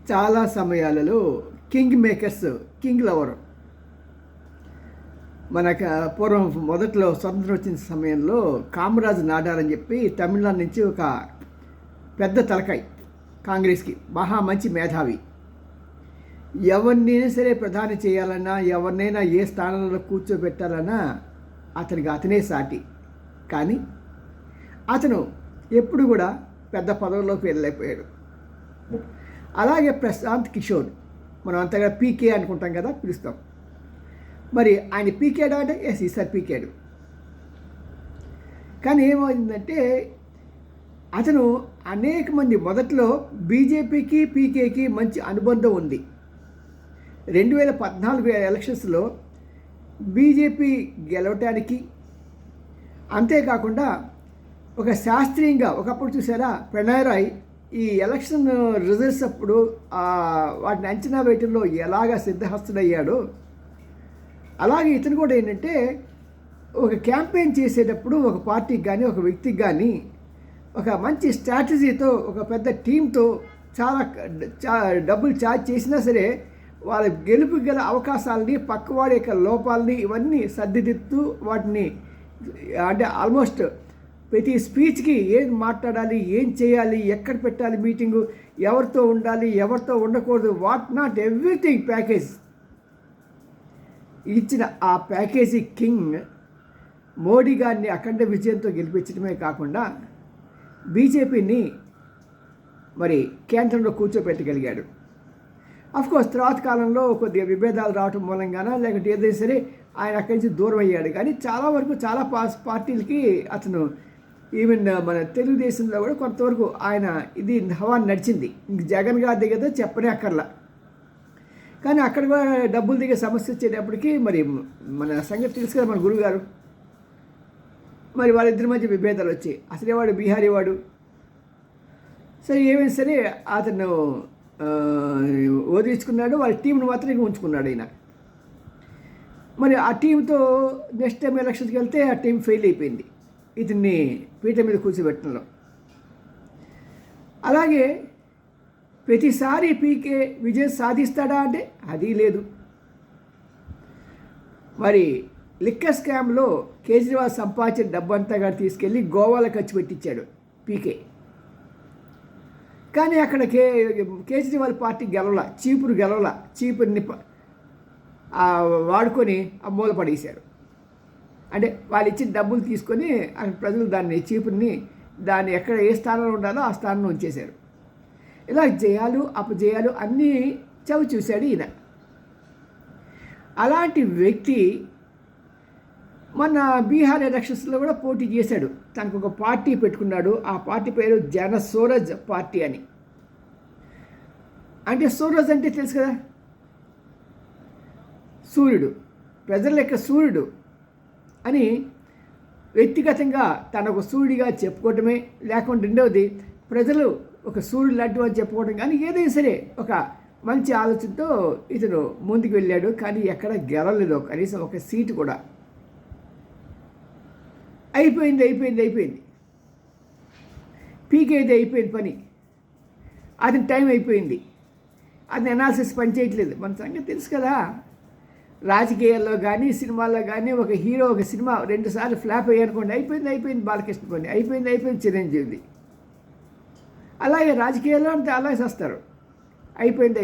చాలా సమయాలలో king makers కింగ్లు అవ్వరు. మనకు పూర్వం మొదట్లో స్వతంత్రం వచ్చిన సమయంలో కామరాజ్ నాడార్ అని చెప్పి తమిళనాడు నుంచి ఒక పెద్ద తలకాయ్, కాంగ్రెస్కి మహా మంచి మేధావి. ఎవరినైనా సరే ప్రధాని చేయాలన్నా, ఎవరినైనా ఏ స్థానంలో కూర్చోబెట్టాలన్నా అతనే సాటి. కానీ అతను ఎప్పుడు కూడా పెద్ద పదవుల్లోకి వెళ్ళలేకపోయాడు. అలాగే ప్రశాంత్ కిషోర్, మనం అంతగా పీకే అనుకుంటాం కదా, పిలుస్తాం. మరి ఆయన పీకేడా అంటే ఎస్, ఈసారి పీకేడు. కానీ ఏమైందంటే అతను అనేక మంది మొదట్లో బీజేపీకి పీకేకి మంచి అనుబంధం ఉంది. 2014 ఎలక్షన్స్లో బీజేపీ గెలవటానికి, అంతేకాకుండా ఒక శాస్త్రీయంగా ఒకప్పుడు చూసారా ప్రణయ్ రాయ్ ఈ ఎలక్షన్ రిజల్ట్స్ అప్పుడు వాటిని అంచనా వేయటంలో ఎలాగా సిద్ధహస్తుడయ్యాడో, అలాగే ఇతను కూడా ఏంటంటే ఒక క్యాంపెయిన్ చేసేటప్పుడు ఒక పార్టీకి కానీ ఒక వ్యక్తికి కానీ ఒక మంచి స్ట్రాటజీతో ఒక పెద్ద టీంతో చాలా డబ్బులు ఛార్జ్ చేసినా సరే వాళ్ళ గెలుపు గల అవకాశాలని, పక్కవాడి యొక్క లోపాలని ఇవన్నీ సర్దిదిద్దుతూ వాటిని అంటే ఆల్మోస్ట్ ప్రతి స్పీచ్కి ఏం మాట్లాడాలి, ఏం చేయాలి, ఎక్కడ పెట్టాలి మీటింగు, ఎవరితో ఉండాలి, ఎవరితో ఉండకూడదు, వాట్ నాట్ ఎవ్రీథింగ్ ప్యాకేజ్ ఇచ్చిన ఆ ప్యాకేజీ కింగ్ మోడీ గారిని అఖండ విజయంతో గెలిపించడమే కాకుండా బీజేపీని మరి కేంద్రంలో కూర్చోబెట్టగలిగాడు. అఫ్కోర్స్ తర్వాత కాలంలో కొద్దిగా విభేదాలు రావటం మూలంగానో లేకపోతే ఏదైనా సరే ఆయన అక్కడి నుంచి దూరం అయ్యాడు. కానీ చాలా వరకు చాలా పార్టీలకి అతను ఈవెన్ మన తెలుగుదేశంలో కూడా కొంతవరకు ఆయన ఇది హవా నడిచింది. ఇంక జగన్ గారి దగ్గర చెప్పనే అక్కర్లా. కానీ అక్కడ కూడా డబ్బులు దిగే సమస్య వచ్చేటప్పటికి మరి మన సంగతి తెలుసు కదా, మన గురుగారు మరి వాళ్ళిద్దరి మధ్య విభేదాలు వచ్చాయి. అసలే వాడు బీహారీ వాడు. సరే ఏమైనా సరే అతను వదిలించుకున్నాడు, వాళ్ళ టీంను మాత్రం ఉంచుకున్నాడు ఆయన. మరి ఆ టీంతో నెక్స్ట్ టైం ఎలక్షన్స్కి వెళ్తే ఆ టీం ఫెయిల్ అయిపోయింది ఇతన్ని పీట మీద కూర్చోబెట్టడంలో. అలాగే ప్రతిసారి పీకే విజయం సాధిస్తాడా అంటే అది లేదు. మరి లిక్కర్ స్కామ్లో కేజ్రీవాల్ సంపాదించిన డబ్బంతా కూడా తీసుకెళ్ళి గోవాలో ఖర్చు పెట్టించాడు పీకే. కానీ అక్కడ కేజ్రీవాల్ పార్టీ గెలవల, చీపురుని వాడుకొని ఆ మూల పడేశారు. అంటే వాళ్ళు ఇచ్చిన డబ్బులు తీసుకొని అక్కడ ప్రజలు చీపురుని దాన్ని ఎక్కడ ఏ స్థానంలో ఉండాలో ఆ స్థానంలో ఉంచేశారు. ఇలా జయాలు అపజయాలు అన్నీ చవి చూశాడు ఈయన. అలాంటి వ్యక్తి మన బీహార్ ఎలక్షన్స్లో కూడా పోటీ చేశాడు. తనకు ఒక పార్టీ పెట్టుకున్నాడు. ఆ పార్టీ పేరు జన సూరజ్ పార్టీ అని. అంటే సూరజ్ అంటే తెలుసు కదా, సూర్యుడు, ప్రజల యొక్క సూర్యుడు అని వ్యక్తిగతంగా తనకు సూర్యుడిగా చెప్పుకోవటమే, లేకుంటే రెండవది ప్రజలు ఒక సూర్యుడు లాంటి అని చెప్పుకోవడం. కానీ ఏదైనా సరే ఒక మంచి ఆలోచనతో ఇతను ముందుకు వెళ్ళాడు. కానీ ఎక్కడ గెలవలేదు, కనీసం ఒక సీటు కూడా. అయిపోయింది పీకేది అయిపోయింది పని. అది టైం అయిపోయింది. అది అనాలిసిస్ పనిచేయట్లేదు. మన సంగతి తెలుసు కదా, రాజకీయాల్లో కానీ సినిమాల్లో కానీ ఒక హీరో ఒక సినిమా 2 సార్లు ఫ్లాప్ అయ్యానుకోండి, అయిపోయింది బాలకృష్ణ పని, అయిపోయింది చిరంజీవిది. అలాగే రాజకీయాల్లో అంటే అలాగే చేస్తారు. అయిపోయింది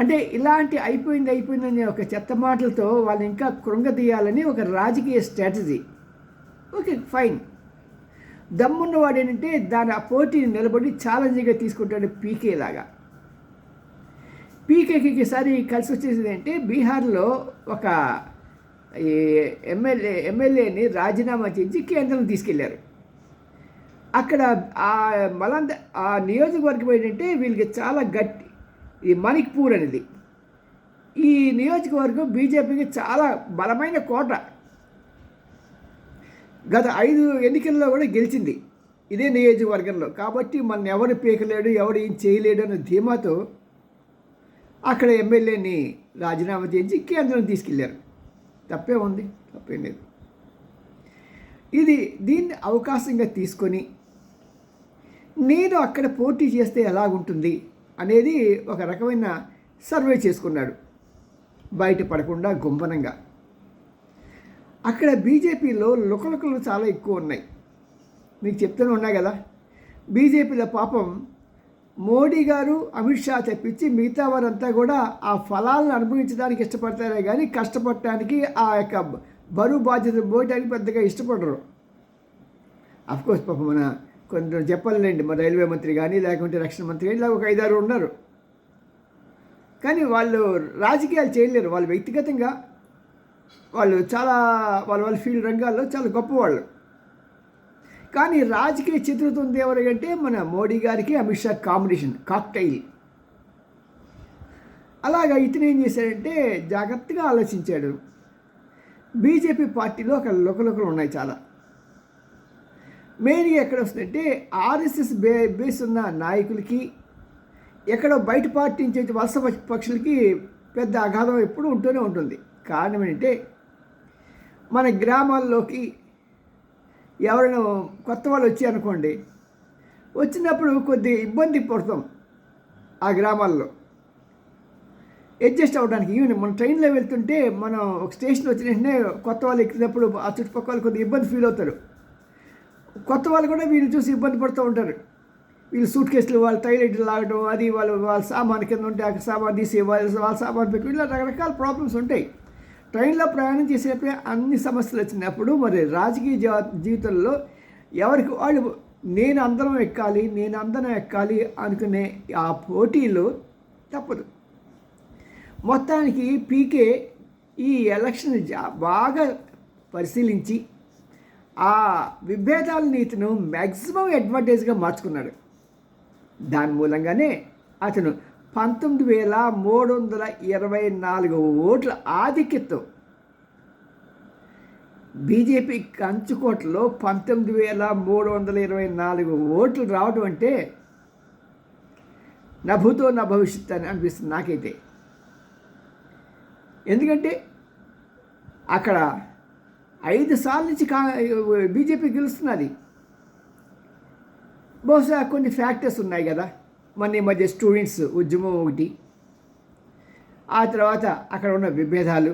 అంటే ఇలాంటి అయిపోయిందని ఒక చెత్త మాటలతో వాళ్ళు ఇంకా కృంగదీయాలని ఒక రాజకీయ స్ట్రాటజీ. Okay fine. దమ్మున్నవాడు ఏంటంటే దాని ఆ పోటీని నిలబడి ఛాలెంజ్గా తీసుకుంటాడు పీకే లాగా. పీకేకి ఈసారి కలిసి వచ్చేది అంటే బీహార్లో ఒక ఎమ్మెల్యేని రాజీనామా చేసి కేంద్రం తీసుకెళ్లారు. అక్కడ ఆ నియోజకవర్గం ఏంటంటే వీళ్ళకి చాలా గట్టి, ఈ మణిక్పూర్ అనేది ఈ నియోజకవర్గం బీజేపీకి చాలా బలమైన కోట. గత 5 ఎన్నికల్లో కూడా గెలిచింది ఇదే నియోజకవర్గంలో. కాబట్టి మన ఎవరు పీకలేడు, ఎవరు ఏం చేయలేడు అనే ధీమాతో అక్కడ ఎమ్మెల్యేని రాజీనామా చేయించి కేంద్రం తీసుకెళ్లారు. తప్పేం లేదు. దీన్ని అవకాశంగా తీసుకొని నేను అక్కడ పోటీ చేస్తే ఎలాగుంటుంది అనేది ఒక రకమైన సర్వే చేసుకున్నాడు, బయటపడకుండా గుంభనంగా. అక్కడ బీజేపీలో లుకలుకలు చాలా ఎక్కువ ఉన్నాయి. మీకు చెప్తూనే ఉన్నా కదా, బీజేపీలో పాపం మోడీ గారు, అమిత్ షా తెప్పించి మిగతా వారంతా కూడా ఆ ఫలాలను అనుభవించడానికి ఇష్టపడతారే కానీ కష్టపడటానికి ఆ యొక్క బరువు బాధ్యత పోయటానికి పెద్దగా ఇష్టపడరు. అఫ్కోర్స్ పాపం మన కొంచెం చెప్పాలండి, మన రైల్వే మంత్రి కానీ లేకుంటే రక్షణ మంత్రి కానీ ఇలా ఒక 5-6 ఉన్నారు. కానీ వాళ్ళు రాజకీయాలు చేయలేరు. వాళ్ళు వ్యక్తిగతంగా వాళ్ళు చాలా వాళ్ళ ఫీల్డ్ రంగాల్లో చాలా గొప్పవాళ్ళు. కానీ రాజకీయ చిత్రత ఉంది ఎవరికంటే మన మోడీ గారికి అమిత్ షా కాంబినేషన్ కాక్టైల్. అలాగా ఇతను ఏం చేశాడంటే జాగ్రత్తగా ఆలోచించాడు. బీజేపీ పార్టీలో ఒక లుకలుకలు ఉన్నాయి చాలా. మెయిన్గా ఎక్కడ వస్తుందంటే ఆర్ఎస్ఎస్ బేస్ ఉన్న నాయకులకి, ఎక్కడో బయట పార్టీ నుంచి వలస పక్షులకి పెద్ద అగాధం ఎప్పుడూ ఉంటూనే ఉంటుంది. కారణం ఏంటంటే మన గ్రామాల్లోకి ఎవరైనా కొత్త వాళ్ళు వచ్చారనుకోండి, వచ్చినప్పుడు కొద్ది ఇబ్బంది పడతాం ఆ గ్రామాల్లో అడ్జస్ట్ అవ్వడానికి. ఈవెన్ మన ట్రైన్లో వెళ్తుంటే మనం ఒక స్టేషన్ వచ్చిన వెంటనే కొత్త వాళ్ళు ఎక్కినప్పుడు ఆ చుట్టుపక్కల వాళ్ళు కొద్దిగా ఇబ్బంది ఫీల్ అవుతారు. కొత్త వాళ్ళు కూడా వీళ్ళు చూసి ఇబ్బంది పడుతూ ఉంటారు. వీళ్ళు సూట్ కేసులు వాళ్ళ టైలెట్లు లాగడం, అది వాళ్ళ సామాన్ కింద ఉంటే ఆ సామాన్ తీసి వాళ్ళ సామాన్ పెట్టి ఇలా రకరకాల ప్రాబ్లమ్స్ ఉంటాయి. ట్రైన్లో ప్రయాణం చేసేటప్పుడు అన్ని సమస్యలు వచ్చినప్పుడు మరి రాజకీయ జీవితంలో ఎవరికి వాళ్ళు నేను అందరం ఎక్కాలి అనుకునే ఆ పోటీలు తప్పదు. మొత్తానికి పీకే ఈ ఎలక్షన్ బాగా పరిశీలించి ఆ విభేదాల నీతిను మ్యాక్సిమం అడ్వాంటేజ్గా మార్చుకున్నాడు. దాని మూలంగానే అతను 19,324 ఓట్ల ఆధిక్యతతో బీజేపీ కంచుకోటలో 19,324 ఓట్లు రావడం అంటే నభూతో నా భవిష్యత్ అని అనిపిస్తుంది నాకైతే. ఎందుకంటే అక్కడ 5 సార్లు నుంచి బీజేపీ గెలుస్తున్నది. బహుశా కొన్ని ఫ్యాక్టర్స్ ఉన్నాయి కదా, మన ఈ మధ్య స్టూడెంట్స్ ఉద్యమం ఒకటి, ఆ తర్వాత అక్కడ ఉన్న విభేదాలు,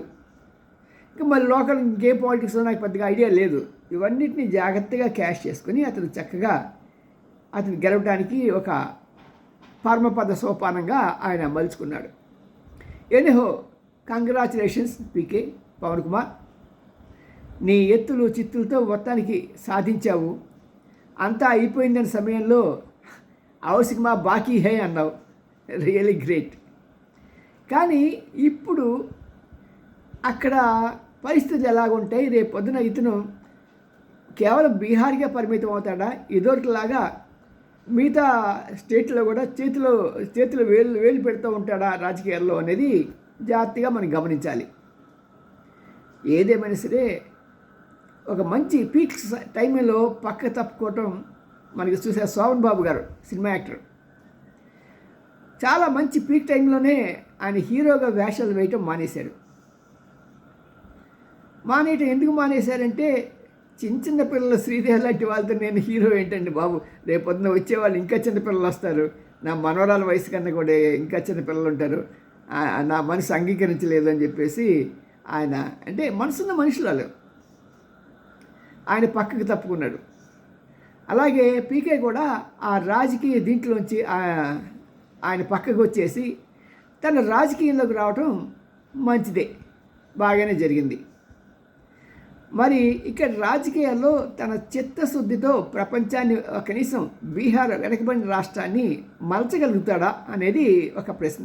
ఇంకా మళ్ళీ లోకల్ గేమ్ పాలిటిక్స్లో నాకు పెద్దగా ఐడియా లేదు. ఇవన్నిటిని జాగ్రత్తగా క్యాష్ చేసుకుని అతను చక్కగా అతను గెలవడానికి ఒక పరమపద సోపానంగా ఆయన మలుచుకున్నాడు. ఎనిహో కంగ్రాచులేషన్స్ పీకే పవన్ కుమార్, నీ ఎత్తులు చిత్తులతో మొత్తానికి సాధించావు. అంతా అయిపోయిందని సమయంలో అవసికమా బాకీ హే అన్నావు, రియలీ గ్రేట్. కానీ ఇప్పుడు అక్కడ పరిస్థితులు ఎలాగుంటాయి, రేపు పొద్దున ఇతను కేవలం బీహార్కే పరిమితం అవుతాడా, ఇదొకటిలాగా మిగతా స్టేట్లో కూడా చేతిలో వేలు పెడుతూ ఉంటాడా రాజకీయాల్లో అనేది జాగ్రత్తగా మనం గమనించాలి. ఏదేమైనా సరే ఒక మంచి పీక్ టైంలో పక్క తప్పుకోవటం మనకి చూసే శోభన్ బాబు గారు సినిమా యాక్టర్ చాలా మంచి పీక్ టైంలోనే ఆయన హీరోగా వేషాలు వేయటం మానేశారు. ఎందుకు మానేశారంటే చిన్న పిల్లలు శ్రీదేవి లాంటి వాళ్ళతో నేను హీరో ఏంటండి బాబు, రేపొద్దున వచ్చేవాళ్ళు ఇంకా చిన్నపిల్లలు వస్తారు, నా మనవరాల వయసు కన్నా కూడా ఇంకా చిన్నపిల్లలు ఉంటారు, నా మనసు అంగీకరించలేదు అని చెప్పేసి ఆయన అంటే మనసున్న మనుషులు ఆయన పక్కకు తప్పుకున్నాడు. అలాగే పీకే కూడా ఆ రాజకీయ దీంట్లోంచి ఆయన పక్కకు వచ్చేసి తన రాజకీయంలోకి రావటం మంచిదే, బాగానే జరిగింది. మరి ఇక్కడ రాజకీయాల్లో తన చిత్తశుద్ధితో ప్రపంచాన్ని కనీసం బీహార్ వెనకబడిన రాష్ట్రాన్ని మలచగలుగుతాడా అనేది ఒక ప్రశ్న.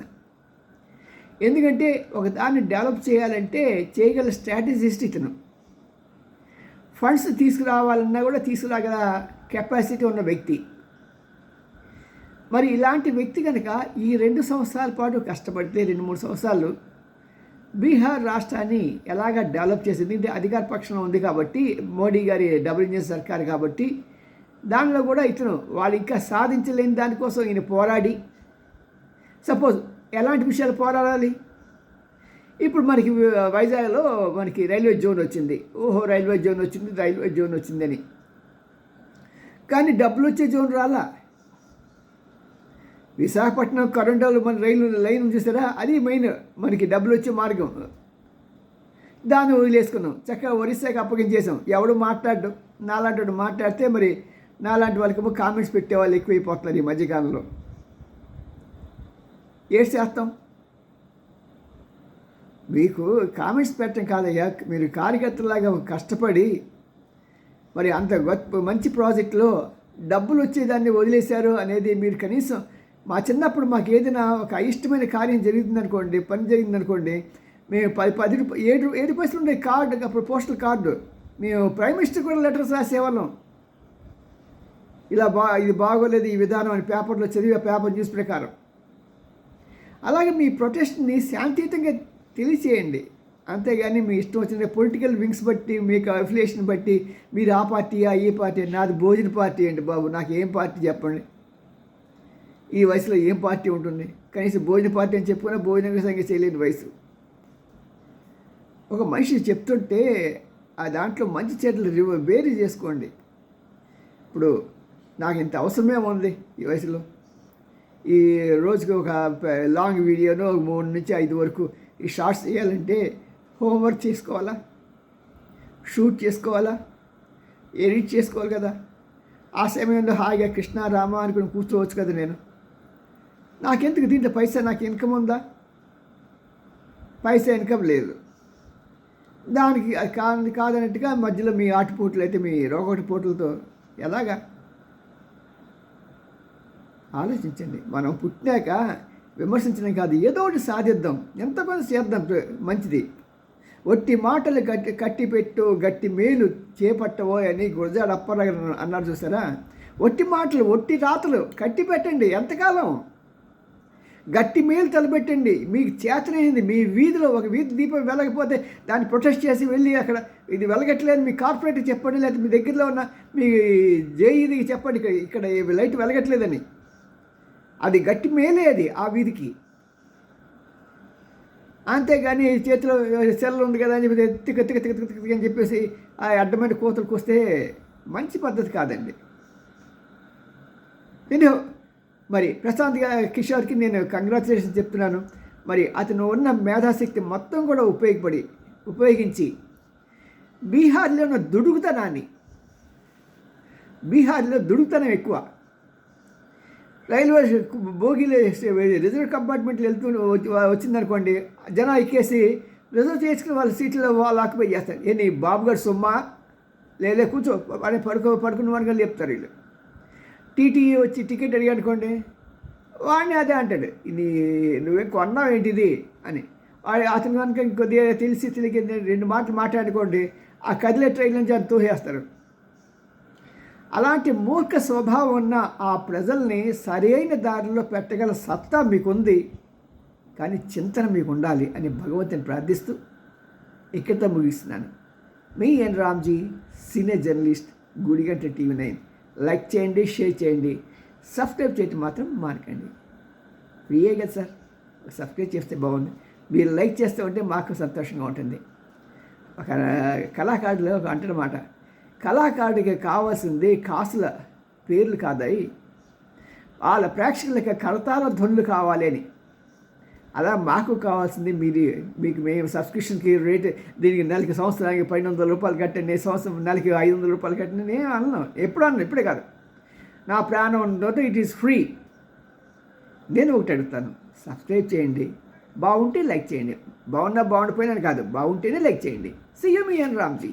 ఎందుకంటే ఒక దాన్ని డెవలప్ చేయాలంటే చేయగల స్ట్రాటజిస్ట్ ఇతను. ఫండ్స్ తీసుకురావాలన్నా కూడా తీసుకురాగల కెపాసిటీ ఉన్న వ్యక్తి. మరి ఇలాంటి వ్యక్తి కనుక ఈ 2 సంవత్సరాల పాటు కష్టపడితే 2-3 సంవత్సరాలు బీహార్ రాష్ట్రాన్ని ఎలాగ డెవలప్ చేసింది, ఇది అధికార పక్షంలో ఉంది కాబట్టి మోడీ గారి డబుల్ ఇంజిన్ సర్కార్ కాబట్టి దానిలో కూడా ఇతను వాళ్ళు ఇంకా సాధించలేని దానికోసం ఈయన పోరాడి, సపోజ్ ఎలాంటి విషయాలు పోరాడాలి, ఇప్పుడు మనకి వైజాగ్లో మనకి రైల్వే జోన్ వచ్చింది, రైల్వే జోన్ వచ్చిందని, కానీ డబ్బులు వచ్చే జోన్ రాలా. విశాఖపట్నం కరెంటాలు మన రైలు లైన్ చూసారా, అది మెయిన్ మనకి డబ్బులు వచ్చే మార్గం. దాన్ని వదిలేసుకున్నాం, చక్కగా ఒరిస్సాకి అప్పగించేసాం. ఎవడు మాట్లాడు, నాలాంటి మాట్లాడితే మరి నాలాంటి వాళ్ళకేమో కామెంట్స్ పెట్టేవాళ్ళు ఎక్కువైపోతున్నారు ఈ మధ్యకాలంలో. ఏం చేస్తాం? మీకు కామెంట్స్ పెట్టడం కాదయ్యా, మీరు కార్యకర్తలాగా కష్టపడి మరి అంత మంచి ప్రాజెక్టులో డబ్బులు వచ్చేదాన్ని వదిలేశారు అనేది మీరు కనీసం మా చిన్నప్పుడు మాకు ఏదైనా ఒక అయిష్టమైన కార్యం జరిగిందనుకోండి, పని జరిగిందనుకోండి, మేము 7 పైసలు ఉండే కార్డు, అప్పుడు పోస్టల్ కార్డు, మేము ప్రైమ్ మినిస్టర్ కూడా లెటర్స్ రాసేవాళ్ళం. ఇది బాగోలేదు ఈ విధానం అని పేపర్లో చదివే పేపర్ న్యూస్ ప్రకారం. అలాగే మీ ప్రొటెస్ట్ని శాంతియుతంగా తెలియచేయండి, అంతేగాని మీ ఇష్టం వచ్చిన పొలిటికల్ వింగ్స్ బట్టి, మీకు అఫిలియేషన్ బట్టి మీరు ఆ పార్టీయా ఈ పార్టీ, నాది భోజన పార్టీ అండి బాబు, నాకు ఏం పార్టీ చెప్పండి. ఈ వయసులో ఏం పార్టీ ఉంటుంది? కనీసం భోజన పార్టీ అని చెప్పుకున్నా భోజన సంఖ్య చేయలేని వయసు. ఒక మనిషి చెప్తుంటే ఆ దాంట్లో మంచి చెడ్డలు వేరు చేసుకోండి. ఇప్పుడు నాకు ఇంత అవసరమే ఉంది ఈ వయసులో, ఈ రోజుకి ఒక లాంగ్ వీడియోను 3 నుంచి 5 వరకు ఈ షార్ట్స్ చేయాలంటే హోంవర్క్ చేసుకోవాలా, షూట్ చేసుకోవాలా, ఎడిట్ చేసుకోవాలి కదా. ఆ సమయంలో హాయిగా కృష్ణ రామ అనుకుని కూర్చోవచ్చు కదా. నాకెందుకు దీంట్లో పైసా? నాకు ఇన్కమ్ ఉందా? పైసా ఇన్కమ్ లేదు. దానికి కాదన్నట్టుగా మధ్యలో మీ ఆటుపోట్లు అయితే మీ రోగటి పోట్లతో ఎలాగా? ఆలోచించండి. మనం పుట్టినాక విమర్శించడం కాదు, ఏదో ఒకటి సాధిద్దాం, ఎంత కొంత చేద్దాం, మంచిది. ఒట్టి మాటలు కట్టి పెట్టు గట్టి మేలు చేపట్టవో అని గురజాడ అప్పారావు అన్నారు చూసారా. ఒట్టి మాటలు, ఒట్టి రాతలు కట్టి పెట్టండి, ఎంతకాలం గట్టి మేలు తలపెట్టండి. మీకు చేతనైంది, మీ వీధిలో ఒక వీధి దీపం వెలగకపోతే దాన్ని ప్రొటెస్ట్ చేసి వెళ్ళి అక్కడ ఇది వెలగట్లేదు మీ కార్పొరేట్కి చెప్పండి, లేకపోతే మీ దగ్గరలో ఉన్న మీ జేఈదికి చెప్పండి ఇక్కడ లైట్ వెలగట్లేదని. అది గట్టి మేలే, అది ఆ వీధికి. అంతేగాని చేతిలో సెల్ ఉంది కదా అని చెప్పి తిక్క అని చెప్పేసి ఆ అడ్డమైన కోతలకు వస్తే మంచి పద్ధతి కాదండి. నేను మరి ప్రశాంత్ కిషోర్కి నేను కంగ్రాచులేషన్స్ చెప్తున్నాను. మరి అతను ఉన్న మేధాశక్తి మొత్తం కూడా ఉపయోగించి బీహార్లో ఉన్న బీహార్లో దుడుకుతనం ఎక్కువ. రైల్వే బోగీలు రిజర్వ్ కంపార్ట్మెంట్లు వచ్చిందనుకోండి, జనం ఎక్కేసి రిజర్వ్ చేసుకుని వాళ్ళ సీట్లో వాళ్ళు ఆక్యుపై చేస్తారు. ఏంటి బాబు గారు సొమ్మా, లేదా కూర్చో అని పడుకున్న వాడికి చెప్తారు వీళ్ళు. టీటీఈ వచ్చి టికెట్ అడిగానుకోండి, వాడిని అదే అంటాడు, ఇది నువ్వేం కొన్నావు ఏంటిది అని. అతను కనుక కొద్దిగా తెలియక 2 మాటలు మాట్లాడుకోండి, ఆ కదిలే ట్రైన్ నుంచి అది తోసేస్తారు. అలాంటి మూర్ఖ స్వభావం ఉన్న ఆ ప్రజల్ని సరైన దారిలో పెట్టగల సత్తా మీకుంది, కానీ చింతన మీకు ఉండాలి అని భగవంతుని ప్రార్థిస్తూ ఇక్కడితో ముగిస్తున్నాను. మీ ఎన్ Ramji, senior journalist, Gudiganta TV9. Like చేయండి, షేర్ చేయండి, సబ్స్క్రైబ్ చేయటం మాత్రం మానకండి. ఫ్రీయే కదా సార్, సబ్స్క్రైబ్ చేస్తే బాగుంది. మీరు లైక్ చేస్తూ ఉంటే మాకు సంతోషంగా ఉంటుంది. ఒక కళాకారులు అంటున్నమాట, కళాకారుడికి కావాల్సింది కాసుల పేర్లు కాదాయి, వాళ్ళ ప్రేక్షకులకి కరతాల ధ్వనులు కావాలి అని. అలా మాకు కావాల్సింది మీకు మేము సబ్స్క్రిప్షన్కి రేట్, దీనికి నెలకి సంవత్సరానికి 500 రూపాయలు కట్టండి, సంవత్సరం నెలకి 500 రూపాయలు కట్టండి నేను అన్నాను. ఇప్పుడే కాదు, నా ప్రాణం ఉన్నతో ఇట్ ఈస్ ఫ్రీ. నేను ఒకటి అడుగుతాను, సబ్స్క్రైబ్ చేయండి, బాగుంటే లైక్ చేయండి, బాగుండిపోయినా కాదు, బాగుంటేనే లైక్ చేయండి. సీ యూ మీ ఎన్ రామ్జీ.